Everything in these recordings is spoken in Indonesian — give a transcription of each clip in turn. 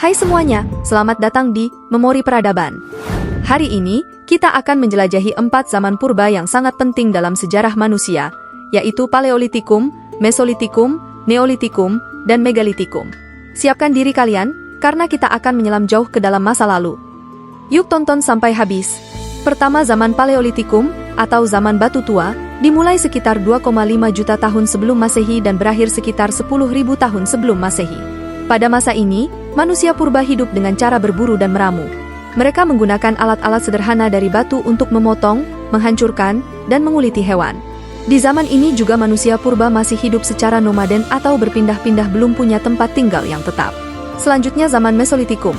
Hai semuanya, selamat datang di Memori Peradaban. Hari ini, kita akan menjelajahi 4 zaman purba yang sangat penting dalam sejarah manusia, yaitu Paleolitikum, Mesolitikum, Neolitikum, dan Megalitikum. Siapkan diri kalian, karena kita akan menyelam jauh ke dalam masa lalu. Yuk tonton sampai habis. Pertama, zaman Paleolitikum, atau zaman batu tua, dimulai sekitar 2,5 juta tahun sebelum Masehi dan berakhir sekitar 10.000 tahun sebelum Masehi. Pada masa ini, manusia purba hidup dengan cara berburu dan meramu. Mereka menggunakan alat-alat sederhana dari batu untuk memotong, menghancurkan, dan menguliti hewan. Di zaman ini juga manusia purba masih hidup secara nomaden atau berpindah-pindah, belum punya tempat tinggal yang tetap. Selanjutnya zaman Mesolitikum.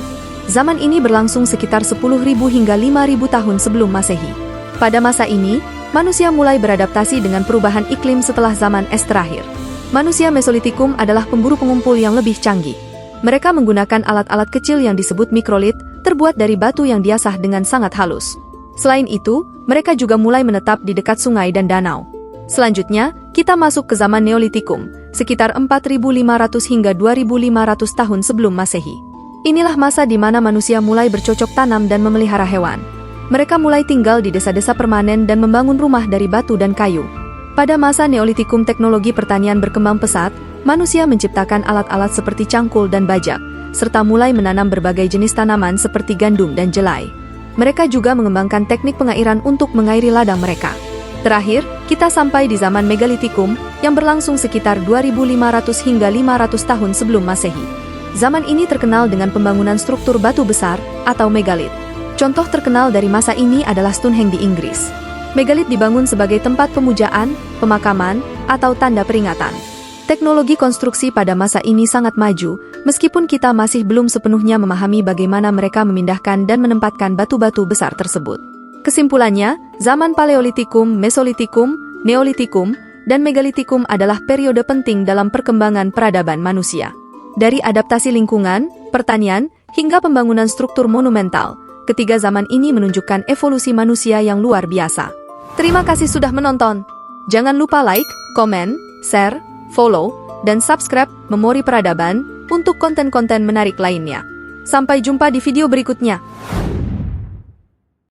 Zaman ini berlangsung sekitar 10.000 hingga 5.000 tahun sebelum Masehi. Pada masa ini, manusia mulai beradaptasi dengan perubahan iklim setelah zaman es terakhir. Manusia Mesolitikum adalah pemburu pengumpul yang lebih canggih. Mereka menggunakan alat-alat kecil yang disebut mikrolit, terbuat dari batu yang diasah dengan sangat halus. Selain itu, mereka juga mulai menetap di dekat sungai dan danau. Selanjutnya, kita masuk ke zaman Neolitikum, sekitar 4.500 hingga 2.500 tahun sebelum Masehi. Inilah masa di mana manusia mulai bercocok tanam dan memelihara hewan. Mereka mulai tinggal di desa-desa permanen dan membangun rumah dari batu dan kayu. Pada masa Neolitikum, teknologi pertanian berkembang pesat, manusia menciptakan alat-alat seperti cangkul dan bajak, serta mulai menanam berbagai jenis tanaman seperti gandum dan jelai. Mereka juga mengembangkan teknik pengairan untuk mengairi ladang mereka. Terakhir, kita sampai di zaman Megalitikum, yang berlangsung sekitar 2.500 hingga 500 tahun sebelum Masehi. Zaman ini terkenal dengan pembangunan struktur batu besar, atau megalit. Contoh terkenal dari masa ini adalah Stonehenge di Inggris. Megalit dibangun sebagai tempat pemujaan, pemakaman, atau tanda peringatan. Teknologi konstruksi pada masa ini sangat maju, meskipun kita masih belum sepenuhnya memahami bagaimana mereka memindahkan dan menempatkan batu-batu besar tersebut. Kesimpulannya, zaman Paleolitikum, Mesolitikum, Neolitikum, dan Megalitikum adalah periode penting dalam perkembangan peradaban manusia. Dari adaptasi lingkungan, pertanian, hingga pembangunan struktur monumental, ketiga zaman ini menunjukkan evolusi manusia yang luar biasa. Terima kasih sudah menonton. Jangan lupa like, komen, share, follow, dan subscribe Memori Peradaban untuk konten-konten menarik lainnya. Sampai jumpa di video berikutnya.